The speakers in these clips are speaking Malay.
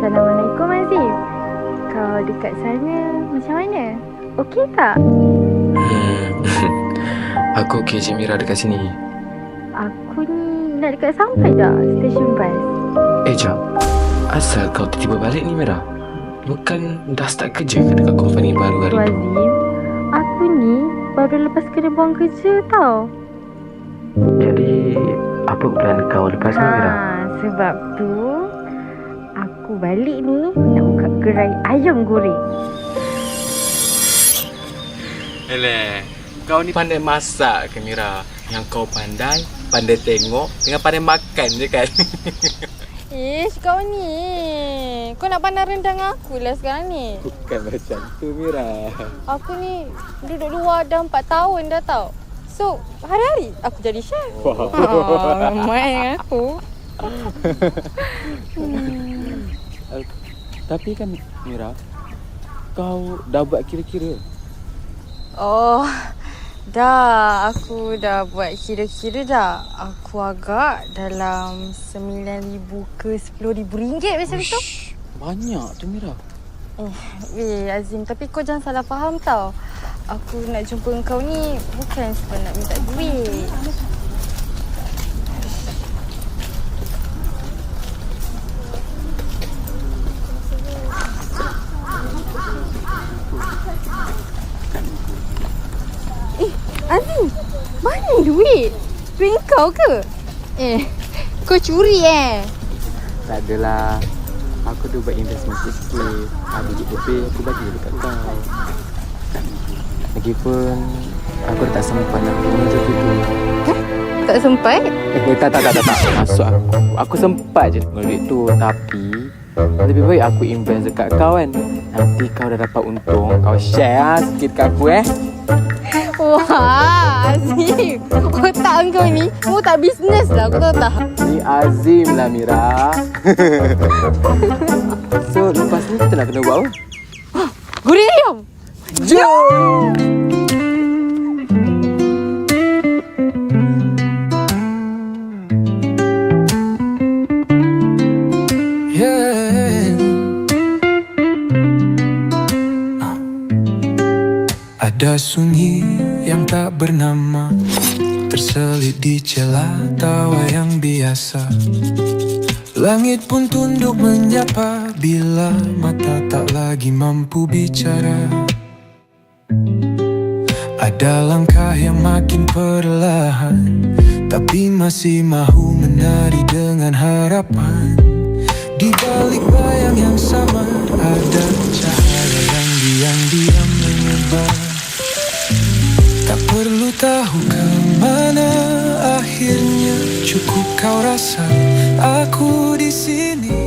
Assalamualaikum Azim. Kau dekat sana macam mana? Okey tak? Aku okey je Mira dekat sini. Aku ni nak dekat sampai dah stesen bas. Jap. Asal kau tiba-tiba balik ni Mira? Bukan dah start kerja ke dekat company baru hari Tu ni? Azim, aku ni baru lepas kena buang kerja tau. Jadi, apa plan kau lepas ni Mira? Sebab tu aku balik ni nak buka gerai ayam goreng. Eleh, kau ni pandai masak ke Mira? Yang kau pandai tengok dengan pandai makan je kan? Kau ni. Kau nak pandang rendang aku lah sekarang ni. Bukan macam tu Mira. Aku ni duduk luar dah 4 tahun dah tau. So, hari-hari aku jadi chef. Main aku. Tapi kan Mira, kau dah buat kira-kira? Oh, dah. Aku dah buat kira-kira dah. Aku agak dalam 9,000 ke 10,000 ringgit macam tu. Banyak tu Mira. Azim, tapi kau jangan salah faham tau. Aku nak jumpa kau ni bukan sebab nak minta duit. Azim, mana duit? Duit kau ke? Kau curi Tak adalah. Aku tu buat investment sikit. Ada duit lebih, aku bagi dekat kau. Lagipun, aku dah tak sempat nak beli macam tu. Tak sempat? Tak. Masuk aku. Aku sempat je dengan duit tu. Tapi, lebih baik aku invest dekat kau kan. Nanti kau dah dapat untung. Kau share sikit kat aku Wah, Azim. Otak kau ni, kau tak bisnes lah. Aku tahu tak? Ni Azim lah Mira. So, lepas ni kita nak kena buat apa? Goreng ayam. Jom! Ada sunyi yang tak bernama terselip di celah tawa yang biasa. Langit pun tunduk menyapa bila mata tak lagi mampu bicara. Ada langkah yang makin perlahan, tapi masih mahu menari dengan harapan. Di balik bayang yang sama ada cahaya yang diam-diam menyebar. Tak perlu tahu ke mana akhirnya, cukup kau rasa aku di sini.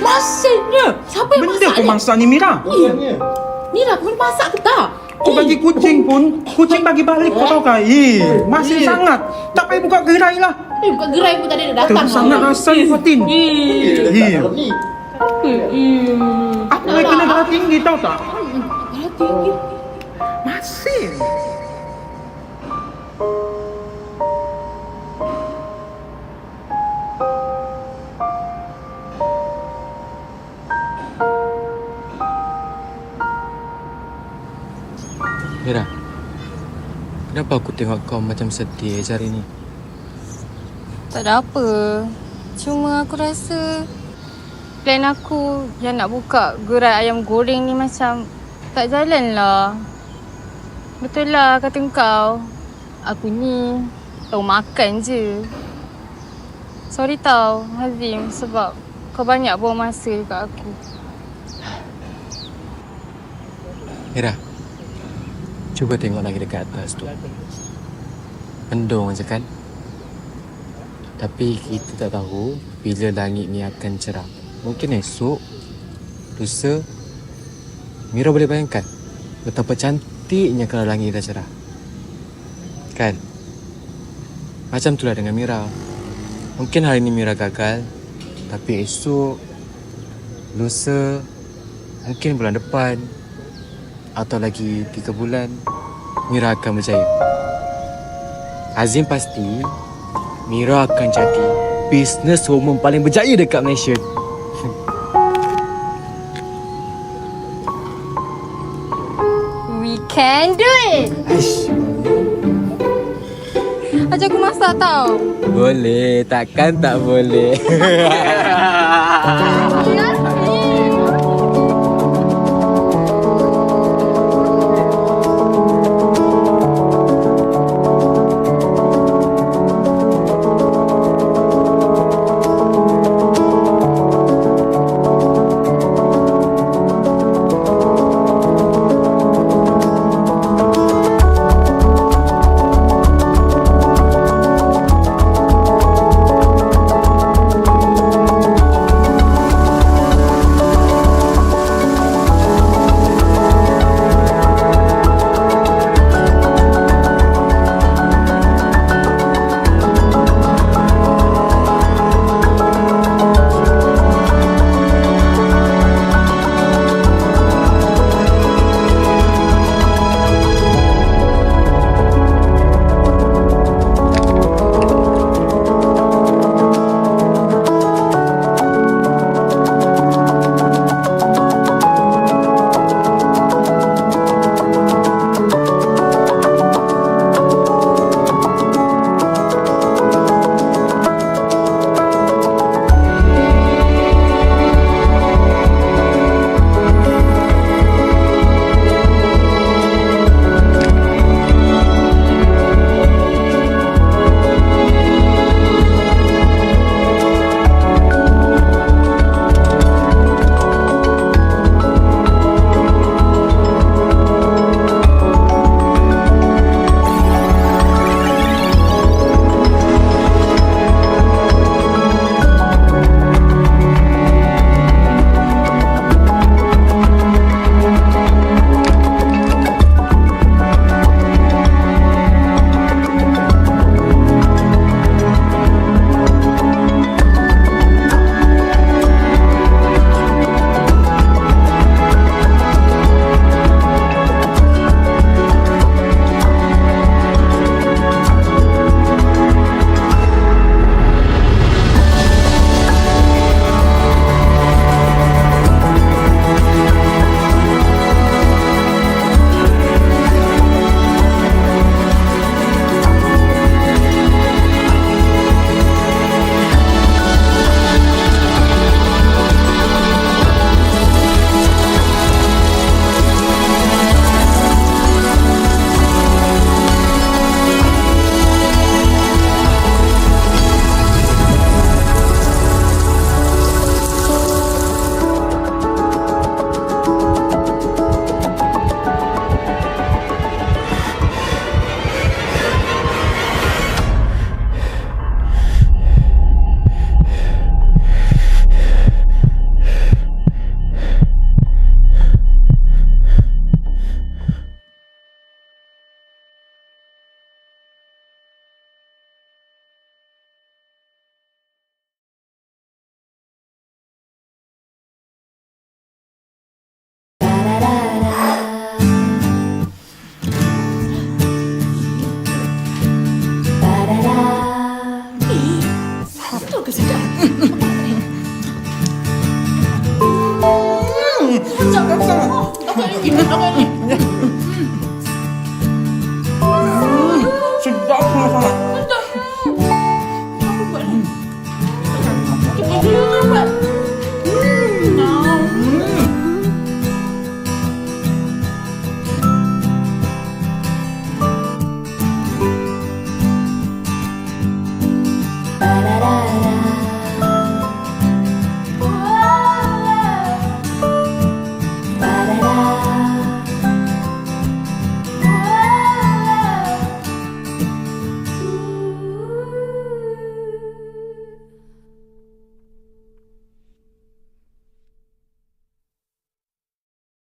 Masanya siapa yang benda masak kau masak ni Mira? Mira, kau masak ke tak? Kau bagi kucing pun, kucing bagi balik kau tahu kan? Masih sangat. Tak payah buka gerai lah. Bukan gerai pun tadi dah datang. Terus sangat rasa ni Fatin. Aku yang kena darah tinggi tahu tak? Darah tinggi. Masih. Mira, kenapa aku tengok kau macam sedih hari ni? Tak ada apa. Cuma aku rasa plan aku yang nak buka gerai ayam goreng ni macam tak jalan lah. Betul lah kata kau. Aku ni tahu makan je. Sorry tau Hazim sebab kau banyak buang masa dekat aku. Mira, cuba tengok lagi dekat atas tu. mendung je kan. Tapi kita tak tahu bila langit ni akan cerah. Mungkin esok, lusa. Mira boleh bayangkan betapa cantiknya kalau langit dah cerah. Kan? Macam itulah dengan Mira. Mungkin hari ni Mira gagal, tapi esok, lusa, mungkin bulan depan atau lagi 3 bulan, Mira akan berjaya. Azim pasti Mira akan jadi businesswoman paling berjaya dekat Malaysia. We can do it. Ajar aku masak tau. Boleh, takkan tak boleh.